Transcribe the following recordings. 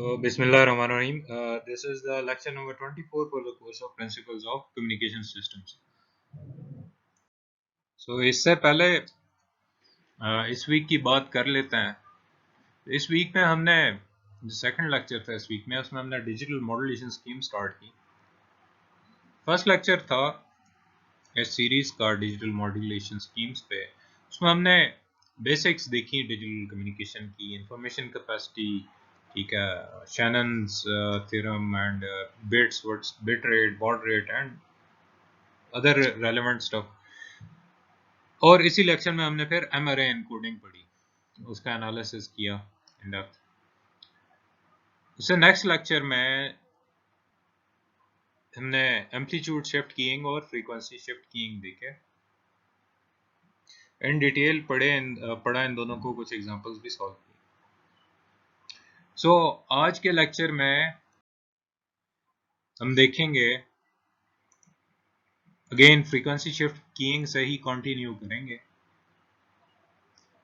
Bismillahirrahmanirrahim. This is the lecture number 24 for the course of Principles of Communication Systems. So इससे पहले इस week की बात कर लेते हैं. इस वीक में हमने जो सेकंड लेक्चर था इस वीक में उसमें हमने डिजिटल मॉडुलेशन स्कीम स्टार्ट की. फर्स्ट लेक्चर था इस सीरीज का डिजिटल मॉडुलेशन स्कीम्स पे. उसमें हमने बेसिक्स देखी डिजिटल कम्युनिकेशन की, इंफॉर्मेशन कैपेसिटी, ठीक है, Shannon's theorem and bits, what's bit rate, baud rate and other relevant stuff. और इसी लेक्चर में हमने फिर एमआरए एनकोडिंग पढ़ी, उसका एनालिसिस किया इन डेप्थ. उससे नेक्स्ट लेक्चर में हमने एम्पलीट्यूड शिफ्ट कीइंग और फ्रीक्वेंसी शिफ्ट कीइंग देखे इन डिटेल, पढ़ा इन दोनों को, कुछ एग्जांपल्स भी सॉल्व किए. सो आज के लेक्चर में हम देखेंगे अगेन फ्रीक्वेंसी शिफ्ट कीइंग से ही कंटिन्यू करेंगे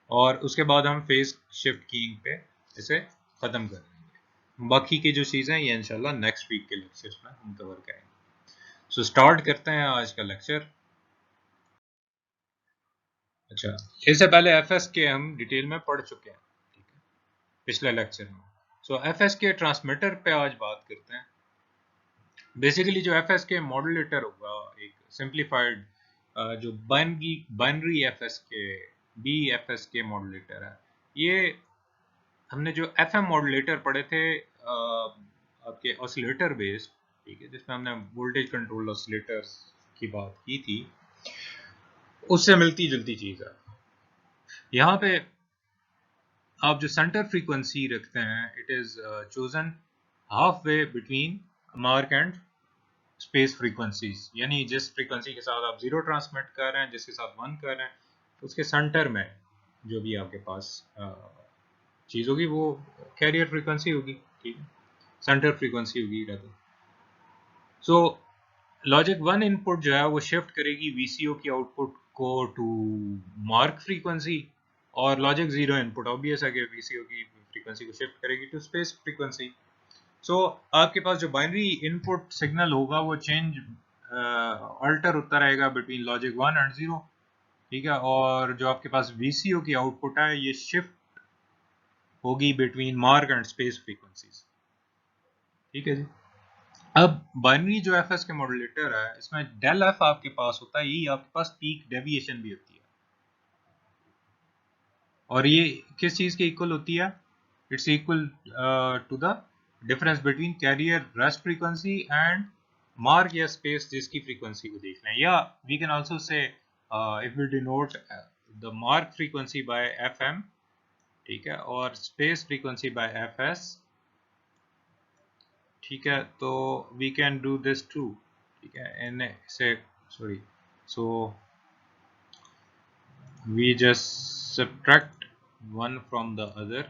और उसके बाद हम फेज शिफ्ट कीइंग पे इसे खत्म कर देंगे. बाकी की जो चीजें हैं ये इंशाल्लाह नेक्स्ट वीक के लेक्चर्स में हम कवर करेंगे. सो स्टार्ट करते हैं आज का लेक्चर. अच्छा, इससे पहले एफएस के हम डिटेल में पढ़ चुके हैं, ठीक है, पिछले लेक्चर में. सो एफएस के ट्रांसमीटर पे आज बात करते हैं. बेसिकली जो एफएस के मॉड्यूलेटर होगा, एक सिंप्लीफाइड जो बाइनरी एफएस के बीएफएस के मॉड्यूलेटर है. ये हमने जो एफएम मॉड्यूलेटर पढ़े थे आपके ऑसिलेटर बेस्ड, ठीक है, जिसमें हमने वोल्टेज कंट्रोल ऑसिलेटर्स की बात की थी, उससे मिलती जुलती चीज है. यहाँ पे आप जो सेंटर फ्रीक्वेंसी रखते हैं, it is chosen half way between mark and space frequencies. यानी जिस फ्रीक्वेंसी के साथ आप 0 ट्रांसमिट कर रहे हैं, जिसके साथ 1 कर रहे हैं, तो उसके सेंटर में जो भी आपके पास चीज होगी वो कैरियर फ्रीक्वेंसी होगी, ठीक है, सेंटर फ्रीक्वेंसी होगी रहता. सो लॉजिक 1 इनपुट जो है वो शिफ्ट करेगी वीसीओ की आउटपुट को टू मार्क फ्रीक्वेंसी, और लॉजिक 0 इनपुट ऑब्वियस है कि वीसीओ की फ्रीक्वेंसी को शिफ्ट करेगी टू स्पेस फ्रीक्वेंसी. सो आपके पास जो बाइनरी इनपुट सिग्नल होगा वो चेंज अल्टर होता रहेगा बिटवीन लॉजिक 1 एंड 0, ठीक है, और जो आपके पास वीसीओ की आउटपुट है ये शिफ्ट होगी between mark and space frequencies, ठीक है जी. अब बाइनरी जो एफएस के मॉड्यूलेटर है, इसमें डेल एफ आपके पास होता है, यही आपके पास पीक डेविएशन भी होती है. और ये किस चीज के इक्वल होती है? It's equal to the difference between carrier rest frequency and mark या स्पेस जिसकी फ्रीक्वेंसी को देख लें. या we can also say if we denote the mark frequency by FM, ठीक है, और स्पेस फ्रीक्वेंसी बाय एफएस, ठीक है. तो we can do this too, ठीक है, इन से sorry. So we just subtract one from the other,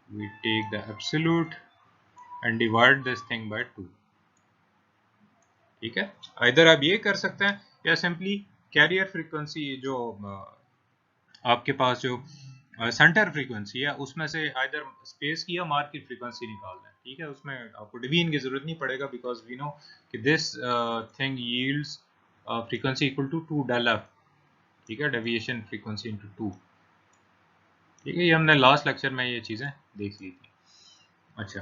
we take the absolute and divide this thing by 2, ठीक है. इधर आप ये कर सकते हैं या सिंपली कैरियर फ्रीक्वेंसी जो आपके पास जो सेंटर फ्रीक्वेंसी है उसमें से इधर स्पेस की या मार्क की फ्रीक्वेंसी निकाल दें, ठीक है. उसमें आपको डिवीजन की जरूरत नहीं पड़ेगा बिकॉज वी नो कि this thing yields frequency equal to 2 del F, ठीक है, डेविएशन फ्रीक्वेंसी इनटू 2, ठीक है. ये हमने लास्ट लेक्चर में ये चीजें देख ली थी. अच्छा,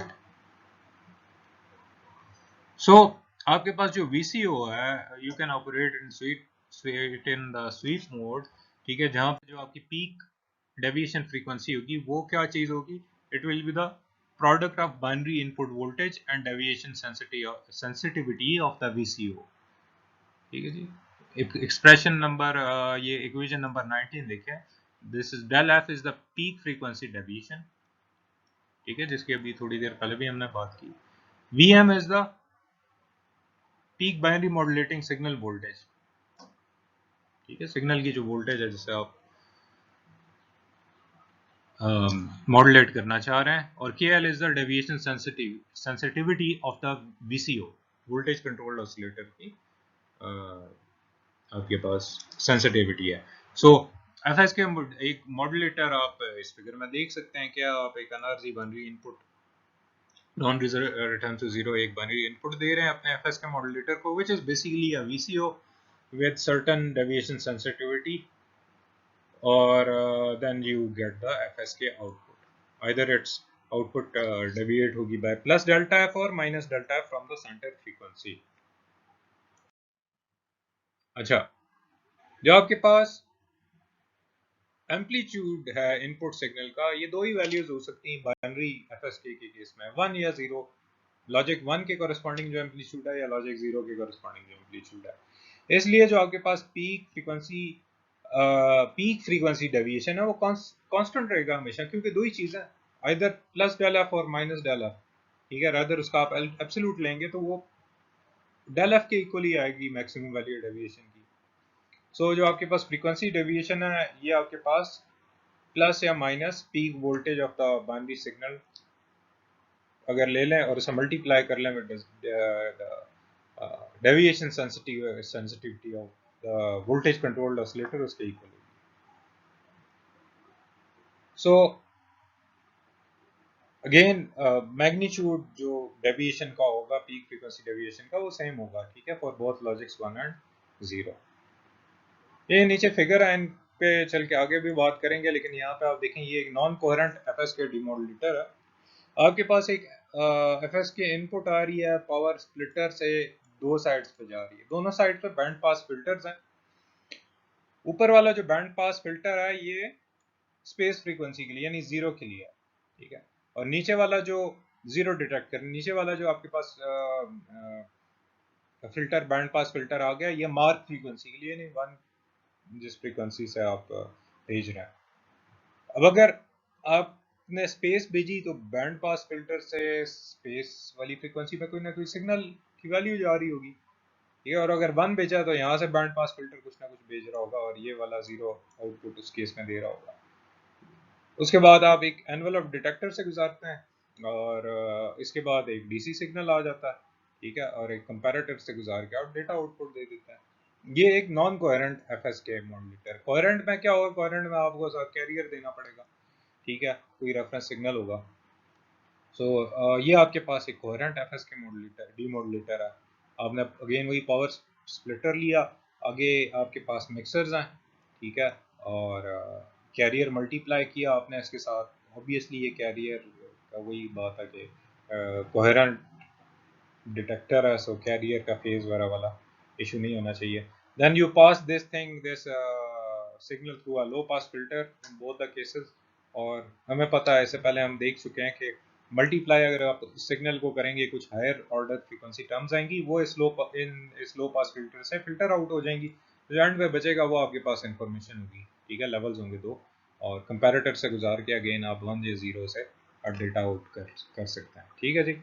सो आपके पास जो VCO है, you can operate in sweet in the SVEEP mode, ठीक है, जहां पे जो आपकी पीक डेविएशन फ्रीक्वेंसी होगी वो क्या चीज होगी? It will be the product of binary input voltage and deviation sensitivity of the VCO, ठीक है जी. एक्सप्रेशन नंबर ये इक्वेशन नंबर 19 देखें. This is del F is the peak frequency deviation, ठीक है, जिसकी अभी थोड़ी देर पहले भी हमने बात की. Vm is the peak binary modulating signal voltage, ठीक है, सिग्नल की जो वोल्टेज है जिसे आप मॉड्यूलेट करना चाह रहे हैं. और Kl is the deviation sensitivity of the VCO, voltage controlled oscillator की आपके पास सेंसिटिविटी है. सो एफएस के एक मॉड्यूलेटर आप इस फिगर में देख सकते हैं. क्या आप एक NRZ binary input don't return to zero एक बाइनरी इनपुट दे रहे हैं अपने एफएस के मॉड्यूलेटर को, which is basically a VCO with certain deviation sensitivity, or then you get the FSK output. Either its output deviate होगी by plus delta f or minus delta f from the center frequency. अच्छा, जो आपके पास amplitude है input signal का, ये दो ही values हो सकती हैं बाइनरी एफएसके के केस में, 1 या 0, लॉजिक 1 के कॉरेस्पॉन्डिंग जो एम्पलीट्यूड है या लॉजिक 0 के कॉरेस्पॉन्डिंग जो एम्पलीट्यूड है। इसलिए जो आपके पास पीक फ्रीक्वेंसी डेविएशन है वो कांस्टेंट रहेगा हमेशा, क्योंकि दो ही चीजें, आइदर प्लस डेल एफ और माइनस डेल एफ, ठीक है। अगर उसका आप एब्सोल्यूट लेंगे तो वो डेल एफ के इक्वल ही आएगी मैक्सिमम वैल्यू डेविएशन की। सो जो आपके पास फ्रीक्वेंसी डेविएशन है ये आपके पास प्लस या minus peak voltage of the binary signal अगर ले लें और उसे मल्टीप्लाई कर लें with deviation sensitivity of the voltage controlled oscillator, उसके इक्वल होगी। सो अगेन मैग्नीट्यूड जो डेविएशन का होगा, पीक फ्रीक्वेंसी डेविएशन का, वो सेम होगा, ठीक है, फॉर बोथ लॉजिक्स 1 एंड 0। ये नीचे फिगर है, इन पे चल के आगे भी बात करेंगे, लेकिन यहाँ पे आप देखें ये एक नॉन कोहेरेंट एफएसके डिमोडुलेटर है। आपके पास एक एफएसके इनपुट आ रही है पावर स्प्लिटर से, दो साइड्स पे जा रही है, दोनों साइड पे बैंड पास फिल्टर्स हैं। ऊपर वाला जो बैंड पास फिल्टर है ये स्पेस फ्रीक्वेंसी के लिए यानी 0 के लिए है, ठीक है, और नीचे वाला जो 0 डिटेक्ट कर, नीचे वाला जो आपके पास फिल्टर बैंड पास फिल्टर आ गया, ये मार्क फ्रीक्वेंसी के लिए यानी 1, जिस फ्रीक्वेंसी से आप भेज रहे हैं। अब अगर आपने स्पेस भेजी तो बैंड पास फिल्टर से स्पेस वाली फ्रीक्वेंसी पे कोई ना कोई सिग्नल की वैल्यू जा रही होगी, ठीक है, और अगर 1 भेजा तो यहाँ से बैंड पास फिल्टर कुछ ना कुछ भेज रहा होगा और ये वाला 0 आउटपुट उस केस में दे रहा होगा। उसके बाद आप एक एनवेलप डिटेक्टर से गुजारते हैं और इसके बाद एक डीसी सिग्नल आ जाता है, ठीक है, और एक कंपैरेटर से गुजार के आप डेटा आउटपुट दे देते हैं। ये एक non coherent FSK modulator. Coherent में क्या होगा, कोहेरेंट में आपको कैरियर देना पड़ेगा, ठीक है, कोई रेफरेंस सिग्नल होगा। सो ये आपके पास एक कोहेरेंट एफएसके मॉड्यूलेटर डीमॉड्यूलेटर है। आपने अगेन वही पावर स्प्लिटर लिया, आगे आपके पास मिक्सर्स हैं, ठीक है, और कैरियर मल्टीप्लाई किया आपने इसके साथ। ऑब्वियसली ये कैरियर का वही बात है कि कोहेरेंट डिटेक्टर है, सो कैरियर का फेज वगैरह वाला इशू नहीं होना चाहिए। Then you pass this signal through a low pass filter in both the cases. और हमें पता है, इससे पहले हम देख चुके हैं कि मल्टीप्लाई अगर आप सिग्नल को करेंगे कुछ हायर ऑर्डर फ्रीक्वेंसी टर्म्स आएंगी, वो इस लो पास फिल्टर से फिल्टर आउट हो जाएंगी, जो एंड में बचेगा वो आपके पास इंफॉर्मेशन होगी, ठीक है, लेवल्स होंगे दो, और कंपैरेटर से गुजार के अगेन आप 1 या 0 से डेटा आउट कर सकते हैं, ठीक है जी।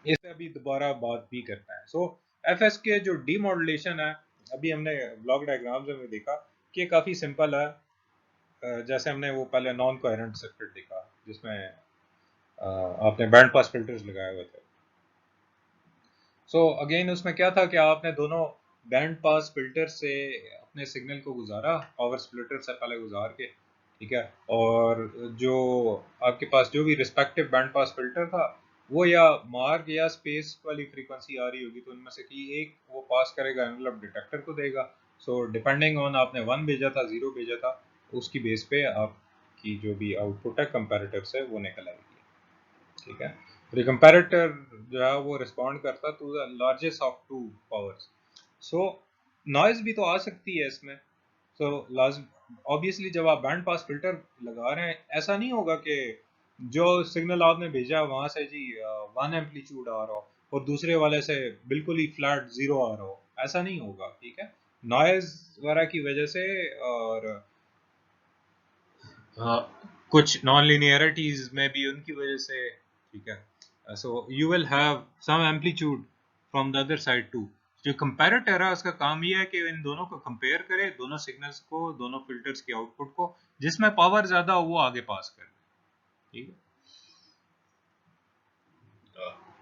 इसे अभी दोबारा बात भी करता है। सो एफएस के जो डीमॉड्यूलेशन है, अभी हमने ब्लॉक डायग्राम्स में देखा कि काफ़ी सिंपल है। जैसे हमने वो पहले नॉन कोहेरेंट सर्किट देखा जिसमें आपने बैंड पास फिल्टर्स लगाए हुए थे। सो अगेन उसमें क्या था कि आपने दोनों बैंड पास फिल्टर से अपने सिग्नल को गुजारा, पावर स्प्लिटर से पहले गुजार के, ठीक है, और जो आपके पास जो भी रिस्पेक्टिव बैंड पास फिल्टर था वो या मार्क या स्पेस वाली फ्रीक्वेंसी आ रही होगी, तो उनमें से कि एक वो पास करेगा, एनवेलप डिटेक्टर को देगा। सो डिपेंडिंग ऑन आपने 1 भेजा था 0 भेजा था, उसकी बेस पे आपकी जो भी आउटपुट है कंपैरेटर से वो निकल आएगी, ठीक है। तो कंपैरेटर जो है वो रिस्पॉन्ड करता to the largest of two powers. So noise भी तो आ सकती है इसमें। सो ऑब्वियसली जब आप बैंड पास फिल्टर लगा रहे हैं, ऐसा नहीं होगा कि जो सिग्नल आपने भेजा वहां से जी 1 एम्पलीट्यूड आ रहा हो और दूसरे वाले से बिल्कुल ही फ्लैट 0 आ रहा हो, ऐसा नहीं होगा, ठीक है। नॉइज वगैरह की वजह से और कुछ नॉन लिनियरिटीज में भी उनकी वजह से, ठीक है, so you will have some amplitude from the other side too. जो कंपैरेटर है उसका काम ये है कि इन दोनों को कंपेयर करे, दोनों सिग्नल्स को, दोनों फिल्टर्स के आउटपुट को, जिसमें पावर ज्यादा हो वो आगे पास करे, ठीक है।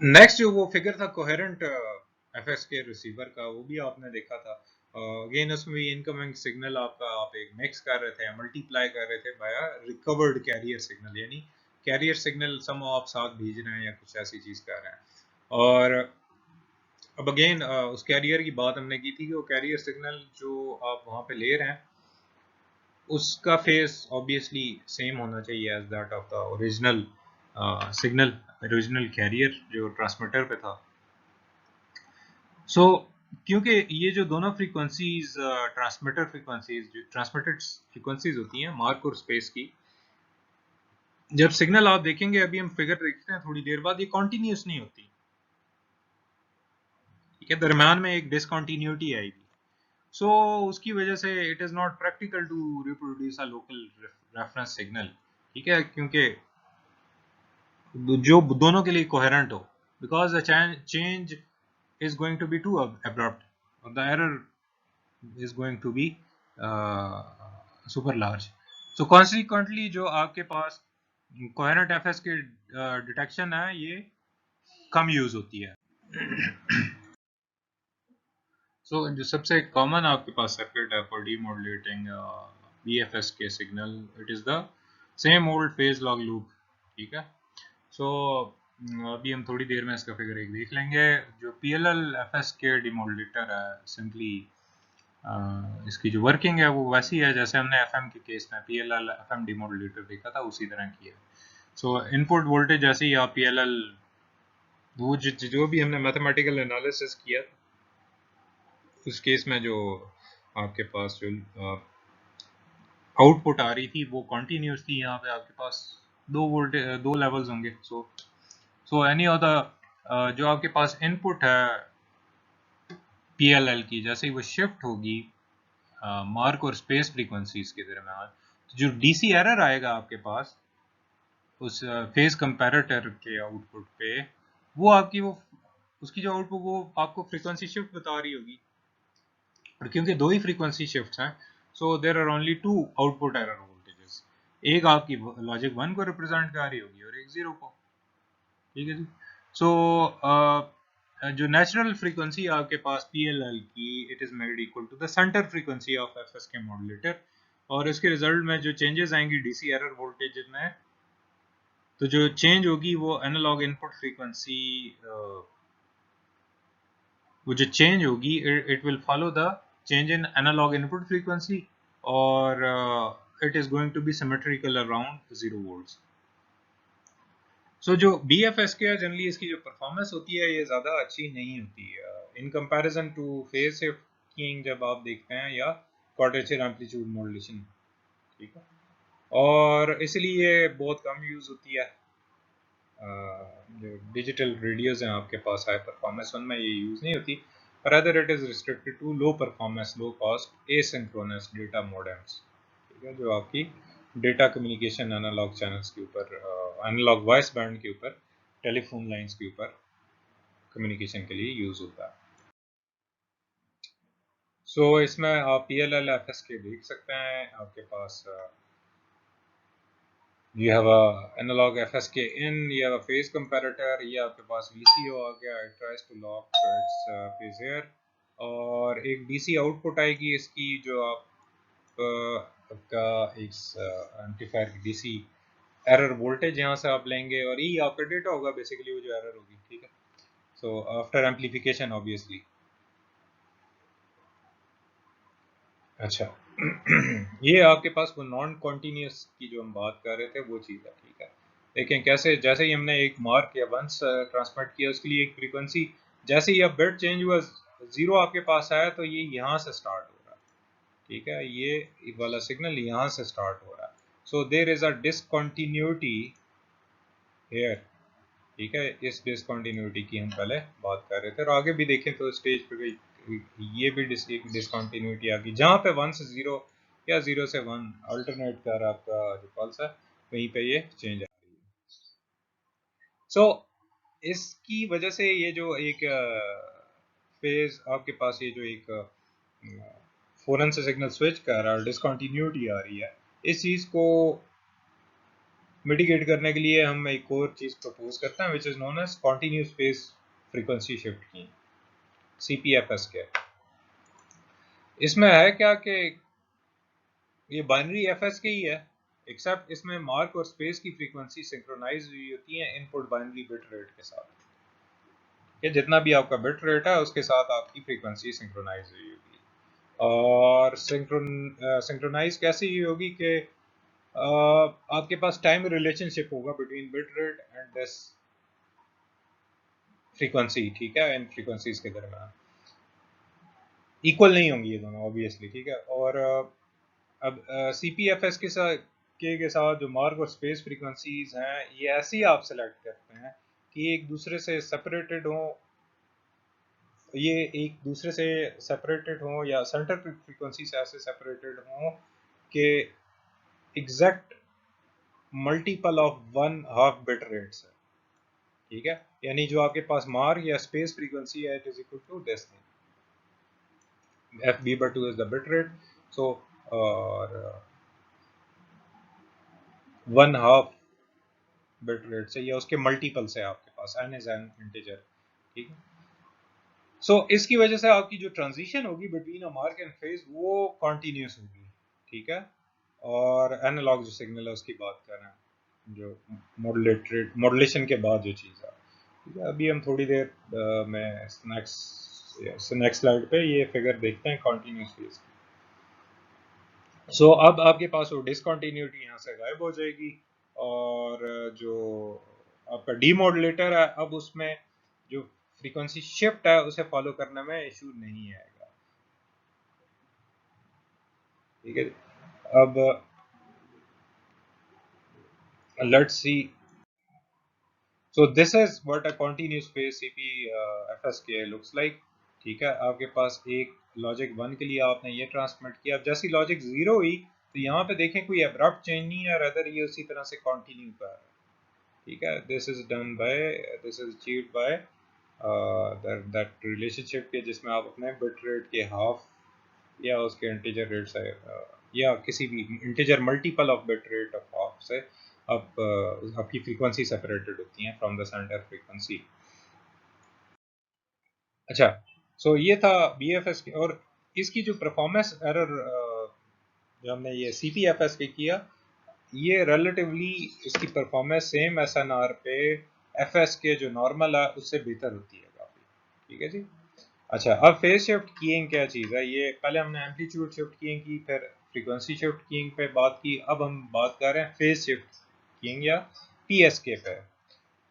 नेक्स्ट जो वो फिगर था कोहेरेंट एफएस के रिसीवर का, वो भी आपने देखा था। अगेन उसमें भी इनकमिंग सिग्नल आपका आप एक मिक्स कर रहे थे, मल्टीप्लाई कर रहे थे बाय रिकवर्ड कैरियर सिग्नल, यानी कैरियर सिग्नल सम आप साथ भेज रहे हैं या कुछ ऐसी चीज़ कर रहे हैं। और अब अगेन उस कैरियर की बात हमने की थी कि वो कैरियर सिग्नल जो आप वहाँ पे ले रहे हैं उसका फेस ऑब्वियसली सेम होना चाहिए as that of the original signal, original carrier जो ट्रांसमीटर पे था। सो क्योंकि ये जो दोनों फ्रीक्वेंसीज ट्रांसमीटर फ्रीक्वेंसीज जो ट्रांसमिटेड फ्रीक्वेंसीज होती हैं मार्क और स्पेस की, जब सिग्नल आप देखेंगे, अभी हम फिगर देखते हैं थोड़ी देर बाद, ये कॉन्टिन्यूस नहीं होती, ठीक है, दरम्यान में एक डिसकॉन्टिन्यूटी आएगी। सो उसकी वजह से it is not practical to reproduce a local reference signal, ठीक है, क्योंकि जो दोनों के लिए कोहेरेंट हो, because the change is going to be too abrupt or the error is going to be super large. So consequently जो आपके पास coherent FS के डिटेक्शन है ये कम यूज होती है। So जो सबसे कॉमन आपके पास सर्किट है for demodulating BFS के signal, it is the same old phase log loop, ठीक है। So अभी हम थोड़ी देर में इसका फिगर एक देख लेंगे। जो PLL FS के डिमोडुलेटर है, सिंपली इसकी जो वर्किंग है वो वैसी है जैसे हमने FM के केस में PLL FM डिमोडुलेटर देखा था, उसी तरह की है। सो इनपुट वोल्टेज जैसे ही आप PLL वो जो भी हमने मैथमेटिकल एनालिसिस किया उस केस में जो आपके पास जो आउटपुट आ रही थी वो कॉन्टिन्यूस थी। यहाँ पे आपके पास दो लेवल्स होंगे। सो एनी ऑफ द जो आपके पास इनपुट है PLL की, जैसे ही वो शिफ्ट होगी मार्क और स्पेस फ्रीक्वेंसीज के दरम्यान, तो जो DC एरर आएगा आपके पास उस फेज कंपैरेटर के आउटपुट पे, वो आपकी वो उसकी जो आउटपुट वो आपको फ्रीक्वेंसी शिफ्ट बता रही होगी। और क्योंकि दो ही फ्रीक्वेंसी शिफ्ट्स हैं, so there are only two output error voltages, एक आपकी लॉजिक 1 को रिप्रेजेंट कर रही होगी और एक 0 को, ठीक है जी। सो जो नेचुरल फ्रीक्वेंसी आपके पास PLL की, it is made equal to the centre frequency of FS के मॉड्यूलेटर, और इसके रिजल्ट में जो चेंजेस आएंगी DC एरर वोल्टेज में, तो जो चेंज होगी वो एनालॉग इनपुट फ्रीक्वेंसी, वो जो चेंज होगी it will follow the change in analogue input frequency, और it is going to be symmetrical around 0 volts. So जो BFS के है जनरली इसकी जो परफॉर्मेंस होती है ये ज़्यादा अच्छी नहीं होती है in comparison two phase shift keying जब आप देखते हैं, या क्वाड्रेचर एम्पलीट्यूड मॉड्यूलेशन, ठीक है, और इसलिए बहुत कम यूज़ होती है। जो डिजिटल रेडियोज हैं आपके पास हाई परफॉर्मेंस, उनमें ये यूज़ नहीं होती, rather it is restricted to low performance low cost asynchronous data modems, ठीक है, जो आपकी डेटा कम्युनिकेशन एनालॉग चैनल्स के ऊपर, एनालॉग वॉइस बैंड के ऊपर, टेलीफोन लाइंस के ऊपर कम्युनिकेशन के लिए यूज़ होता है। सो इसमें आप PLL FS के देख सकते हैं, आपके पास you have a analog FSK in, you have a phase comparator, ये आपके पास VCO आ गया, it tries to lock its phase here, और एक DC आउटपुट आएगी इसकी, जो आपका एक एम्पलीफायर की DC एरर वोल्टेज यहाँ से आप लेंगे, और ये आपका डेटा होगा बेसिकली, वो जो एरर होगी, ठीक है। So after amplification obviously. अच्छा ये आपके पास वो नॉन कॉन्टिन्यूस की जो हम बात कर रहे थे वो चीज़ है, ठीक है। देखें कैसे, जैसे ही हमने एक मार्क या वंस ट्रांसमिट किया, उसके लिए एक फ्रीक्वेंसी, जैसे ही अब बिट चेंज हुआ 0 आपके पास आया, तो ये यहाँ से स्टार्ट हो रहा है, ठीक है, ये वाला सिग्नल यहाँ से स्टार्ट हो रहा है। So there is a discontinuity here, ठीक है, इस डिसकॉन्टिन्यूटी की हम पहले बात कर रहे थे, और आगे भी देखें तो स्टेज पे ये भी एक डिसकॉन्टिन्यूटी आ गई, जहाँ पे 1 से 0 या 0 से 1 अल्टरनेट कर आपका जो पल्स है, वहीं पे ये चेंज आ रही है। सो इसकी वजह से ये जो एक फेज आपके पास, ये जो एक फौरन से सिग्नल स्विच कर रहा है, डिसकॉन्टिन्यूटी आ रही है, इस चीज़ को मिटिगेट करने के लिए हम एक और चीज़ प्रपोज करते हैं, which is known as continuous phase frequency shift की, CPFS के। इसमें है क्या कि ये बाइनरी FS के ही है, एक्सेप्ट इसमें मार्क और स्पेस की फ्रीक्वेंसी सिंक्रोनाइज हुई होती है इनपुट बाइनरी बिट रेट के साथ। कि जितना भी आपका बिट रेट है उसके साथ आपकी फ्रीक्वेंसी सिंक्रोनाइज हुई होगी। और सिंक्रोनाइज कैसे हुई होगी कि आपके पास टाइम रिलेशनशिप होगा between bit rate and this frequency, ठीक है, इन फ्रीक्वेंसीज के दरमियान इक्वल नहीं होंगी ये दोनों ऑब्वियसली, ठीक है। और अब CPFS के साथ जो मार्क और स्पेस फ्रीक्वेंसीज हैं ये ऐसी आप सेलेक्ट करते हैं कि एक दूसरे से सेपरेटेड हो, ये एक दूसरे से सेपरेटेड हो या सेंटर फ्रीक्वेंसी से ऐसे सेपरेटेड हो कि exact multiple of 1/2 bit rates है, ठीक है। यानी जो आपके पास मार्क या स्पेस फ्रीक्वेंसी है it is equal to this thing, FB/2 is the bit rate, so और 1/2 बिट रेट से या उसके मल्टीपल से आपके पास n इज एन इंटीजर, ठीक है। सो इसकी वजह से आपकी जो ट्रांजिशन होगी between a mark and phase वो कॉन्टिन्यूस होगी, ठीक है। और एनालॉग जो सिग्नल है उसकी बात कर रहे हैं, जो मॉड्यूलेशन के बाद जो चीज़ है, ठीक है। अभी हम थोड़ी देर में नेक्स्ट स्लाइड पे ये फिगर देखते हैं कॉन्टिन्यूस फेज की। सो अब आपके पास वो डिसकंटिन्यूटी यहाँ से गायब हो जाएगी और जो आपका डीमॉड्यूलेटर है अब उसमें जो फ्रीक्वेंसी शिफ्ट है उसे फॉलो करने में इशू नहीं आएगा, ठीक है। अब let's see, so this is what a continuous phase CPFSK looks like, ठीक है। आपके पास एक लॉजिक 1 के लिए आपने ये ट्रांसमिट किया, अब जैसी लॉजिक 0 हुई तो यहाँ पे देखें कोई अब्रप्ट चेंज नहीं है, रदर ये उसी तरह से कंटिन्यू कर रहा है, ठीक है। This is achieved by that relationship के जिसमें आप अपने बिट रेट के हाफ या उसके इंटीजर रेट से या किसी भी integer multiple of bit rate of half से आप आपकी फ्रीक्वेंसी सेपरेटेड होती हैं फ्रॉम द सेंटर फ्रीक्वेंसी। अच्छा, सो ये था BFS के। और इसकी जो परफॉर्मेंस एरर जो हमने ये CPFS के किया, ये रिलेटिवली इसकी परफॉर्मेंस सेम SNR पे FS के जो नॉर्मल है उससे बेहतर होती है काफ़ी, ठीक है जी। अच्छा, अब फेज शिफ्ट कीइंग क्या चीज़ है, ये पहले हमने एम्पलीट्यूड शिफ्ट कीइंग की, फिर फ्रीक्वेंसी शिफ्ट कीइंग पे बात की, अब हम बात कर रहे हैं फेज शिफ्ट कीइंग या PSK पे।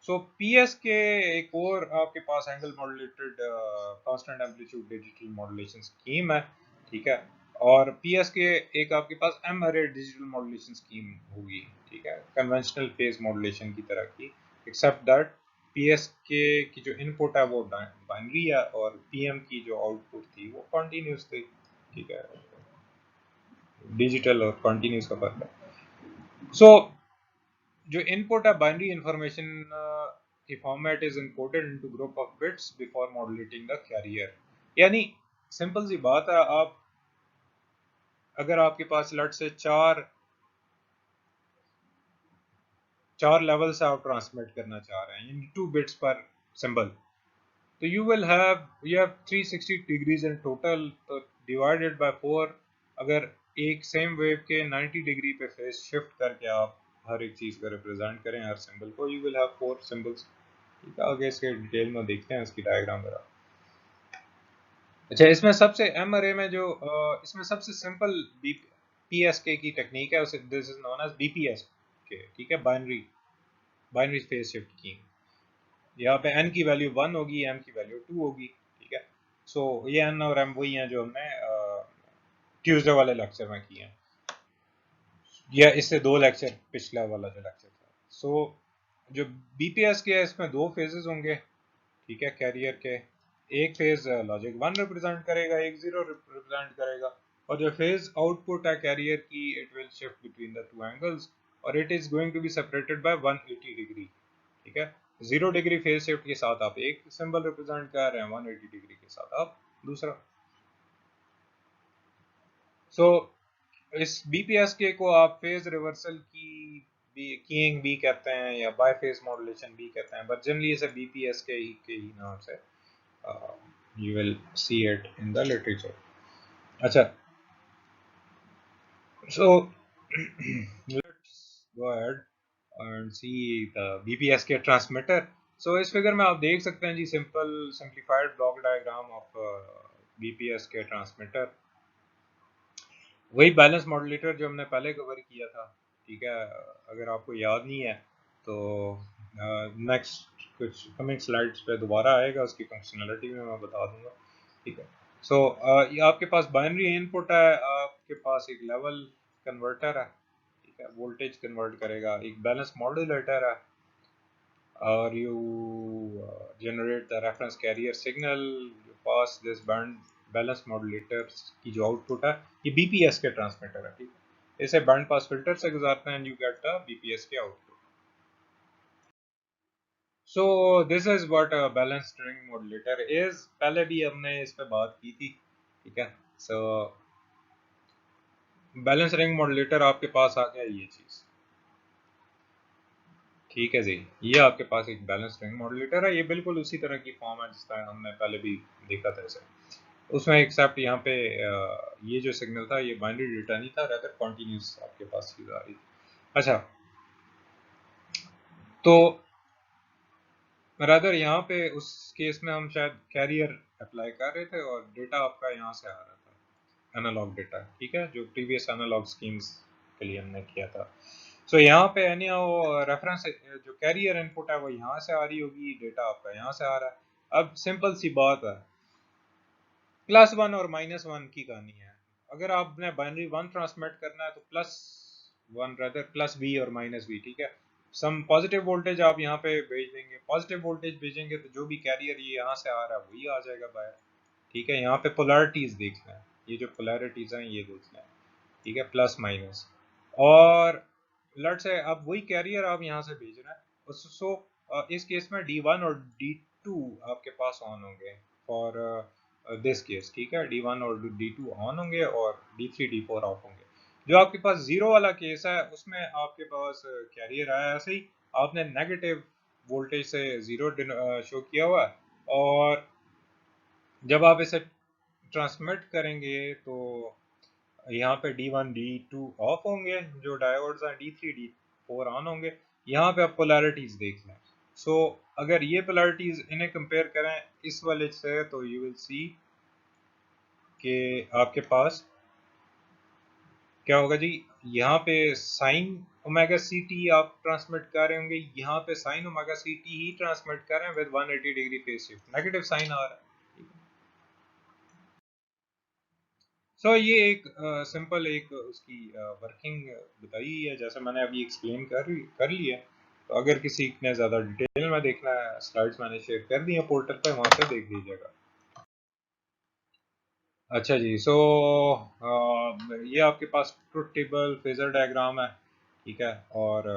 सो PSK एक और आपके पास angle modulated constant amplitude digital modulation scheme है, ठीक है। और PSK एक आपके पास M array digital modulation scheme होगी, ठीक है, कन्वेंशनल फेज मॉड्यूलेशन की तरह की, एक्सेप्ट दैट PSK की जो इनपुट है वो बाइनरी है और PM की जो आउटपुट थी वो कॉन्टिन्यूस थी, ठीक है। डिजिटल और कॉन्टिन्यूस का फर्क है। सो जो इनपुट है बाइनरी इंफॉर्मेशन की format is encoded into group of bits before modulating the carrier. यानी सिंपल सी बात है, आप अगर आपके पास लट से चार लेवल से आप ट्रांसमिट करना चाह रहे हैं यानी 2 बिट्स पर सिंबल, तो you have 360 degrees in total, तो डिवाइडेड बाय 4, अगर एक सेम वेव के 90 डिग्री पे फेस शिफ्ट करके आप हर एक चीज को रिप्रेजेंट करें, हर सिंबल को, यू विल हैव 4 सिंबल्स, ठीक है। आगे इसके डिटेल में देखते हैं इसकी डायग्राम जरा। अच्छा, इसमें सबसे एम अरे में जो इसमें सबसे सिंपल PSK की टेक्निक है उसे this is known as BPSK, ठीक है, बाइनरी फेज शिफ्ट की। यहाँ पे n की वैल्यू 1 होगी, m की वैल्यू 2 होगी, ठीक है। सो ये n और m वही हैं जो हमने ट्यूसडे वाले लेक्चर में किए हैं, या इससे 2 लेक्चर पिछला वाला जो लेक्चर था। सो जो BPSK है इसमें 2 फेजेस होंगे, ठीक है, कैरियर के। एक फेज लॉजिक 1 रिप्रेजेंट करेगा, एक 0 रिप्रेजेंट करेगा, और जो फेज आउटपुट है कैरियर की it will shift between the two angles और it is going to be separated by 180 degree, ठीक है। 0 डिग्री फेज शिफ्ट के साथ आप एक सिंबल रिप्रेजेंट कर रहे हैं, 180 डिग्री के साथ आप दूसरा। सो इस BPSK को आप फेज रिवर्सल की कीइंग भी कहते हैं या बाय फेज मॉड्यूलेशन भी कहते हैं, बट जनरली इसे BPSK के ही नाम से you will see it in the literature. अच्छा, so go ahead and see the BPSK transmitter. So इस फिगर में आप देख सकते हैं जी simplified block diagram of BPSK transmitter. वही बैलेंस मॉड्यूलेटर जो हमने पहले कवर किया था, ठीक है। अगर आपको याद नहीं है तो नेक्स्ट कुछ कमिंग स्लाइड्स पे दोबारा आएगा, उसकी फंक्शनलिटी में मैं बता दूंगा, ठीक है। सो ये आपके पास बाइनरी इनपुट है, आपके पास एक लेवल कन्वर्टर है, ठीक है, वोल्टेज कन्वर्ट करेगा, एक बैलेंस मॉड्यूलेटर है, और you generate the reference carrier signal, you pass this band balance modulator की जो आउटपुट है ये बीपीएस के ट्रांसमीटर है, ठीक है। इसे बैंड पास फिल्टर से गुजारते हैं, you get the बीपीएस के output. So this is what a balanced string modulator is। पहले भी हमने इस पे बात की थी, ठीक है। So बैलेंस रिंग मॉड्यूलेटर आपके पास आ गया ये चीज, ठीक है जी। ये आपके पास एक बैलेंस रिंग मॉड्यूलेटर है, ये बिल्कुल उसी तरह की फॉर्म है जिस तरह हमने पहले भी देखा था इसे। उसमें एक्सेप्ट यहाँ पे ये जो सिग्नल था ये बाइनरी डेटा नहीं था, रहता कॉन्टिन्यूस आपके पास चीज आ रही थी। अच्छा, तो रादर यहाँ पे उस केस में हम शायद कैरियर अप्लाई कर रहे थे और डेटा आपका यहाँ से आ रहा था, एनालॉग डेटा, ठीक है, जो प्रीवियस एनालॉग स्कीम्स के लिए हमने किया था। सो यहाँ पे यानी वो रेफरेंस जो कैरियर इनपुट है वो यहाँ से आ रही होगी, डेटा आपका यहाँ से आ रहा है। अब सिंपल सी बात है, +1 और -1 की कहानी है। अगर आपने बाइनरी 1 ट्रांसमिट करना है तो +1 रदर +b और -b, ठीक है। सम पॉजिटिव वोल्टेज आप यहाँ पे भेज देंगे, पॉजिटिव वोल्टेज भेजेंगे तो जो भी कैरियर ये यहाँ से आ रहा है वही आ जाएगा बाहर, ठीक है। यहाँ पे पोलैरिटीज देखना है, ये जो पोलैरिटीज हैं ये देखना है, ठीक है, प्लस माइनस। और लेट से अब वही कैरियर आप यहाँ से भेज रहे हैं, सो इस केस में D1 और D2 आपके पास ऑन होंगे फॉर दिस केस, ठीक है। D1 और D2 ऑन होंगे और D3 D4 ऑफ होंगे। जो आपके पास जीरो वाला केस है उसमें आपके पास कैरियर आया, ऐसे ही आपने नेगेटिव वोल्टेज से जीरो शो किया हुआ है, और जब आप इसे ट्रांसमिट करेंगे तो यहाँ पे D1 D2 ऑफ होंगे, जो डायोड्स हैं D3 D4 ऑन होंगे। यहाँ पे आप पोलैरिटीज देख लें। सो अगर ये पोलैरिटीज इन्हें कंपेयर करें इस वाले से तो यू विल सी कि आपके पास क्या होगा जी। यहाँ पे साइन ओमेगा सी टी आप ट्रांसमिट कर रहे होंगे, यहाँ पे साइन ओमेगा सी टी ही ट्रांसमिट कर रहे हैं with 180 degree phase shift, negative sine आ रहा है। सो ये एक सिंपल एक उसकी वर्किंग बताई है, जैसे मैंने अभी एक्सप्लेन कर लिया। तो अगर किसी ने ज़्यादा डिटेल में देखना है, स्लाइड्स मैंने शेयर कर दी हैं पोर्टल पे, वहाँ पे देख लीजिएगा। अच्छा जी, सो ये आपके पास ट्रुथ टेबल फेजर डायग्राम है, ठीक है। और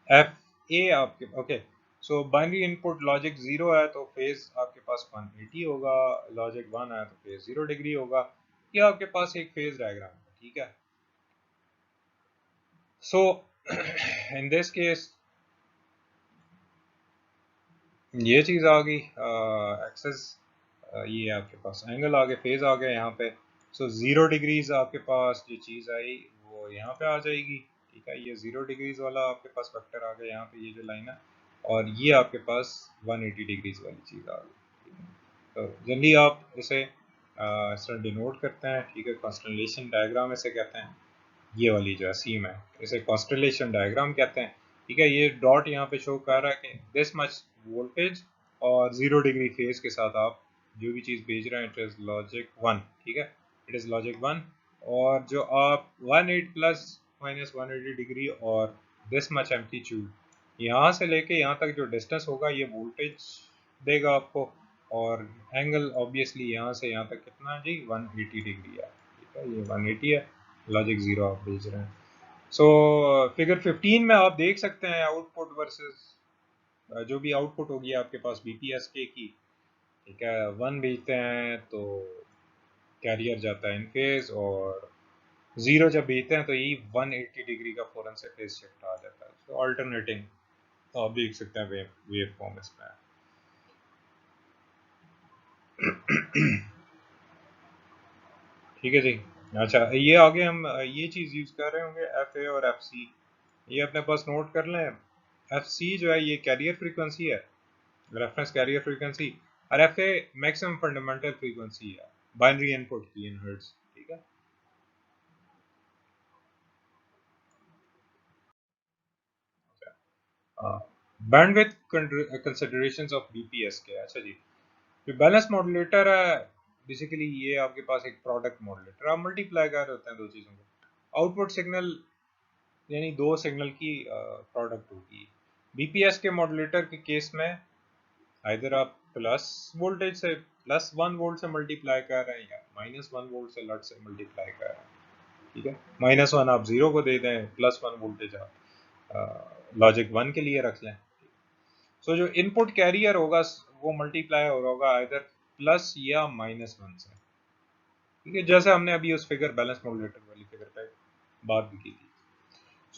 एफ ए आपके ओके। सो बाइनरी इनपुट लॉजिक 0 है तो फेज आपके पास 180 होगा, लॉजिक 1 है तो फेज 0 डिग्री होगा। ये आपके पास एक फेज डायग्राम है, ठीक है। So in this case ये चीज़ आ गई, एक्सेस, ये आपके पास एंगल आ गए, फेज आ गया यहाँ पे। सो 0 डिग्रीज आपके पास जो चीज़ आई वो यहाँ पे आ जाएगी, ठीक है। ये 0 डिग्रीज वाला आपके पास वेक्टर आ गया यहाँ पे, ये जो लाइन है, और ये आपके पास 180 डिग्रीज वाली चीज़ आ गई। तो जल्दी आप इसे इस तरह डिनोट करते हैं, ठीक है, कॉन्स्टलेशन डायग्राम इसे कहते हैं। ये वाली जो है सीम है इसे कॉन्स्टलेशन डायग्राम कहते हैं, ठीक है। ये डॉट यहाँ पे शो कर रहा है कि दिस मच वोल्टेज और 0 डिग्री फेज के साथ आप जो भी चीज़ भेज रहे हैं इट इज़ लॉजिक 1, ठीक है, इट इज़ लॉजिक 1। और जो आप 18 प्लस माइनस 180 डिग्री और दिस मच एम्पलीट्यूड यहाँ से लेके यहाँ तक जो डिस्टेंस होगा ये वोल्टेज देगा आपको, और एंगल ऑब्वियसली यहाँ से यहाँ तक कितना है जी 180 डिग्री है, ठीक है, ये 180 है, लॉजिक 0 आप भेज रहे हैं। सो फिगर 15 में आप देख सकते हैं आउटपुट वर्सेस जो भी आउटपुट होगी आपके पास बीपीएसके की, ठीक है। 1 भेजते हैं तो कैरियर जाता है इन फेज, और 0 जब भेजते हैं तो यही 180 डिग्री का फौरन से फेज शिफ्ट आ जाता है। तो अल्टरनेटिंग तो आप देख सकते हैं वेव फॉर्म इसमें। ठीक है जी। अच्छा, ये आगे हम ये चीज़ यूज़ कर रहे होंगे एफ ए और एफ सी, ये अपने पास नोट कर लें। एफ सी जो है ये कैरियर फ्रीक्वेंसी है, रेफरेंस कैरियर फ्रीक्वेंसी, और F A maximum fundamental frequency है बाइनरी इनपुट की इन हर्ट्ज, ठीक है। बैंडविड्थ कंसिडरेशंस ऑफ बीपीएस के, अच्छा जी, जो बैलेंस मॉड्यूलेटर है बेसिकली ये आपके पास एक प्रोडक्ट मॉड्यूलेटर, आप मल्टीप्लाई कर रहे होते हैं दो चीज़ों को, आउटपुट सिग्नल यानी दो सिग्नल की प्रोडक्ट होगी। बीपीएस के मॉड्यूलेटर के केस में इधर आप प्लस वोल्टेज से +1 वोल्ट से मल्टीप्लाई कर रहे हैं या -1 वोल्ट से लट से मल्टीप्लाई कर रहे हैं, ठीक है। -1 आप जीरो को दे दें, +1 वोल्टेज आप लॉजिक 1 के लिए रख लें। सो जो इनपुट कैरियर होगा वो मल्टीप्लाई हो रहा होगा इधर प्लस या -1 से, ठीक है, जैसे हमने अभी उस फिगर बैलेंस मॉड्यूलेटर वाली फिगर पे बात भी की थी।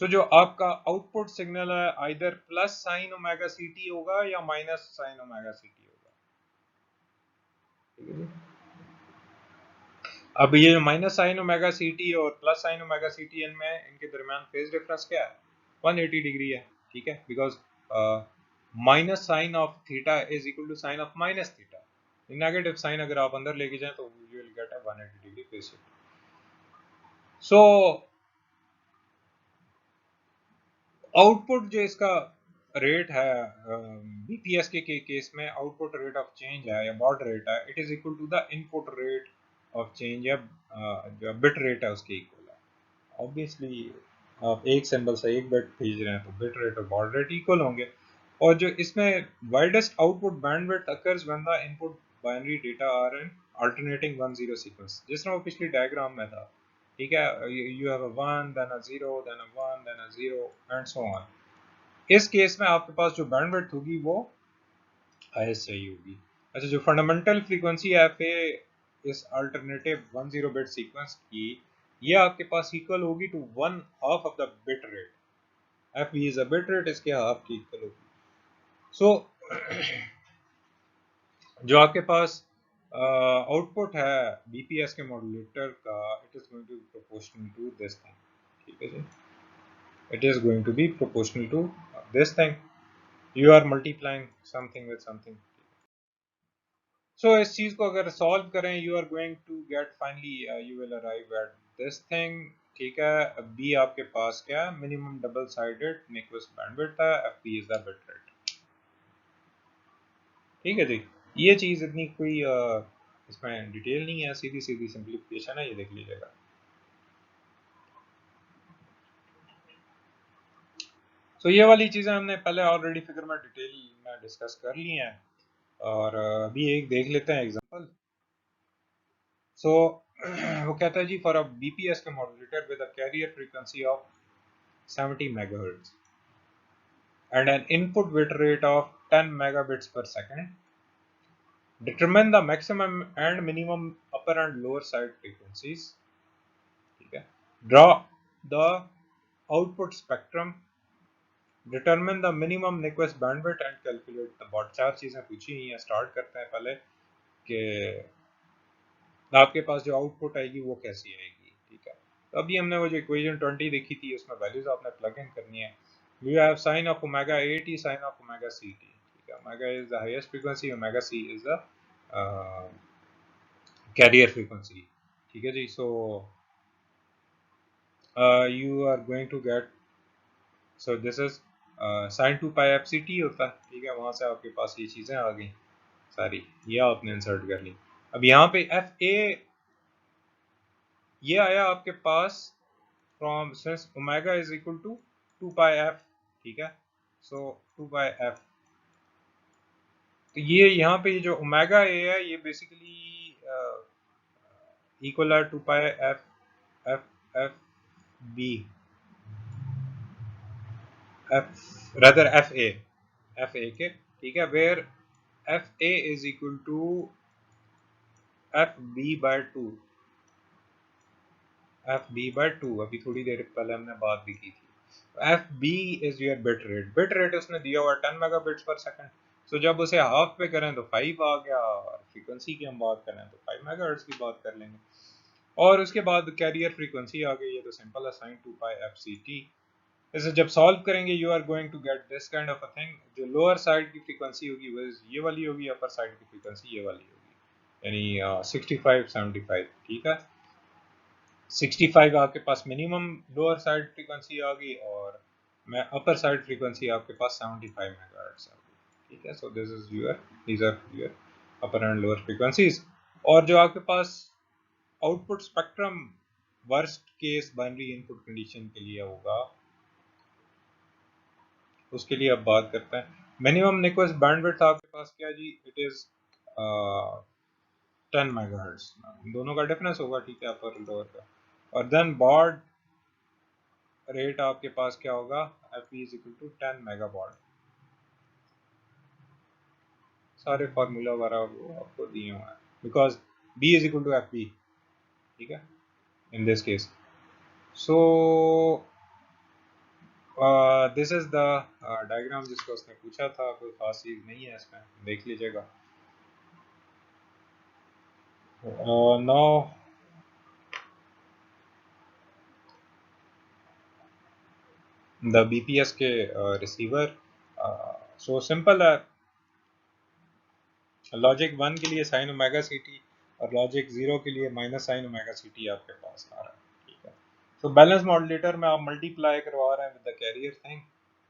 सो जो आपका आउटपुट सिग्नल है either plus sine omega C T होगा या minus sine omega C T होगा, ठीक है। अब ये जो minus sine omega C T और plus sine omega C T, इनमें इनके दरमियान फेज डिफरेंस क्या है, 180 डिग्री है, ठीक है, because minus sine of theta is equal to sine of minus theta. Negative sine अगर आप अंदर लेके जाएं तो you will get a 180 degree phase shift. So output जो इसका रेट है बीपीएस के केस में आउटपुट रेट ऑफ चेंज है या बॉड रेट है, it is equal to the input rate of change या जो बिट रेट है उसके इक्वल है। ऑब्वियसली आप एक सिंबल से एक बिट भेज रहे हैं तो बिट रेट और बॉड रेट इक्वल होंगे। और जो इसमें widest output bandwidth occurs when the input binary data are in alternating 1-0 sequence, जिस तरह वो पिछली डायग्राम में था, ठीक है, you have a 1 then a 0 then a 1 then a 0 and so on. इस केस में आपके पास जो बैंडविड्थ होगी वो हाईएस्ट चाहिए होगी। अच्छा, जो फंडामेंटल फ्रीक्वेंसी है एफ ए इस अल्टरनेटिव 10 बिट सीक्वेंस की, ये आपके पास इक्वल होगी to 1/2 of the bit rate. F B is a bit rate, इसके हाफ की इक्वल होगी। सो जो आपके पास आउटपुट है बीपीएस के मॉड्यूलेटर का, it is going to be proportional to this thing, ठीक है जी, it is going to be proportional to this thing, you are multiplying something with something. So इस चीज को अगर सॉल्व करें, you are going to get finally you will arrive at this thing, ठीक है। बी आपके पास क्या है, minimum double sided Nyquist bandwidth है, F P is the bit rate, ठीक है जी। ये चीज इतनी कोई इसमें डिटेल नहीं है, सीधी सीधी सिंप्लीफिकेशन है, ये देख लीजिएगा। सो ये वाली चीजें हमने पहले ऑलरेडी फिगर में डिटेल में डिस्कस कर ली हैं, और अभी एक देख लेते हैं एग्जांपल। सो वो कहता है जी, फॉर अ बीपीएस के modulator with a carrier frequency of 70 megahertz and an input bit rate of 10 megabits per second, determine the maximum and minimum upper and lower side frequencies, ठीक है, draw the output spectrum, determine the minimum request bandwidth and calculate the baud। चार चीजें पूछी हुई हैं। Start करते हैं पहले कि आपके पास जो आउटपुट आएगी वो कैसी आएगी, ठीक है। तो अभी हमने वो जो इक्वेशन 20 देखी थी उसमें वैल्यूज आपने प्लग इन करनी है। You have sine of omega AT, sine of omega CT, ठीक है। Omega is the highest frequency, omega C is the uh, carrier frequency, ठीक है जी। So you are going to get, so this is sin 2 pi FCT होता है, ठीक है। वहां से आपके पास ये चीजें आ गई सारी, ये आपने इंसर्ट कर ली। अब यहाँ पे एफ ए ये आया आपके पास from since omega is equal to 2 pi f, ठीक है। सो 2 pi f, तो ये यहाँ पे जो ओमेगा ए है ये बेसिकली इक्वल है 2 pi F F F B F rather F A के, ठीक है, where F A is equal to F B by two, F B by two. अभी थोड़ी देर पहले हमने बात भी की थी। F B is your bit rate उसने दिया हुआ 10 mega bits per second. So जब उसे हाफ पे करें तो 5 आ गया, और फ्रीक्वेंसी की हम बात करें तो 5 मेगाहर्ट्ज की बात कर लेंगे। और उसके बाद कैरियर फ्रीक्वेंसी आ गई है, तो सिंपल है sine 2 pi F C T. इसे जब सॉल्व करेंगे you are going to get this kind of a thing. जो लोअर साइड की फ्रीक्वेंसी होगी वो ये वाली होगी, अपर साइड की फ्रीक्वेंसी ये वाली होगी, यानी 65 75। ठीक है, 65 आपके पास मिनिमम लोअर साइड फ्रीक्वेंसी आ गई और मैं अपर साइड फ्रीक्वेंसी आपके पास 75 मेगाहर्ट्ज आ गई। ठीक है, so this is your, these are your upper and lower frequencies. और जो आपके पास output spectrum worst case binary input condition के लिए होगा, उसके लिए अब बात करते हैं। मिनिमम रिक्वेस्ट बैंडविड्थ आपके पास क्या जी, इट इज 10 मेगाहर्ट्ज। दोनों का डिफरेंस होगा, ठीक है, अपर लोअर का। और देन बॉड रेट आपके पास क्या होगा, F is equal to 10 mega baud. सारे फार्मूला वगैरह आपको दिए हुए हैं, because B is equal to F B. ठीक है, in this case. So this is the diagram जिसको उसने पूछा था, कोई खास चीज नहीं है इसमें, देख लीजिएगा। नाउ द बीपीएस के रिसीवर, सो सिंपल है। लॉजिक 1 के लिए साइन ओमेगा सी टी और लॉजिक 0 के लिए minus sine omega C T आपके पास आ रहा है। ठीक है, तो बैलेंस मॉड्यूलेटर में आप मल्टीप्लाई करवा रहे हैं with the carrier thing,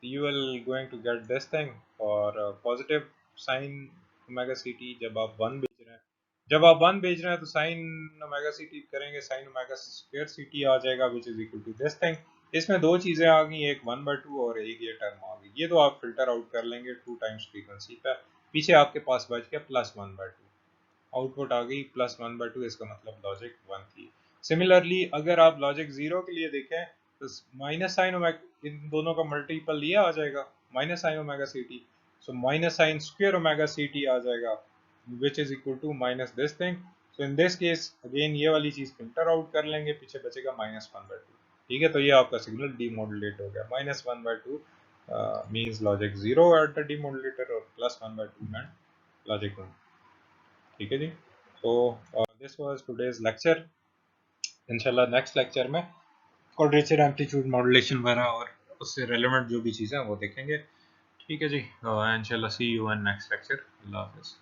you will going to get this thing. और positive sine omega C T जब आप 1 भेज रहे हैं, जब आप 1 भेज रहे हैं तो साइन ओमेगा सी टी करेंगे, sine omega square C T आ जाएगा which is equal to this thing. इसमें दो चीजें आ गई, एक 1/2 और एक ये टर्म आ गई। ये तो आप फिल्टर आउट कर लेंगे 2 टाइम्स फ्रीक्वेंसी पे। पीछे आपके पास बच गया +1/2, आउटपुट आ गई +1/2, इसका मतलब लॉजिक 1 थी। सिमिलरली अगर आप लॉजिक 0 के लिए देखें तो माइनस साइन ओमेगा, इन दोनों का मल्टीपल ये आ जाएगा minus sine omega C T, so minus sine square omega C T आ जाएगा which is equal to minus this thing. So in this case again ये वाली चीज फिल्टर आउट कर लेंगे, पीछे बचेगा -1/2। ठीक है, तो ये आपका सिग्नल डीमॉड्यूलेट हो गया। -1/2 means logic 0 at the demodulator और +1/2 meant logic 1। ठीक है जी, तो दिस वाज टुडेज लेक्चर। इंशाल्लाह नेक्स्ट लेक्चर में क्वाड्रेचर एम्पलीट्यूड मॉड्यूलेशन वगैरह और उससे रेलेवेंट जो भी चीज़ें हैं वो देखेंगे। ठीक है जी, इंशाल्लाह सी यू इन नेक्स्ट लेक्चर। अल्लाह हाफिज़।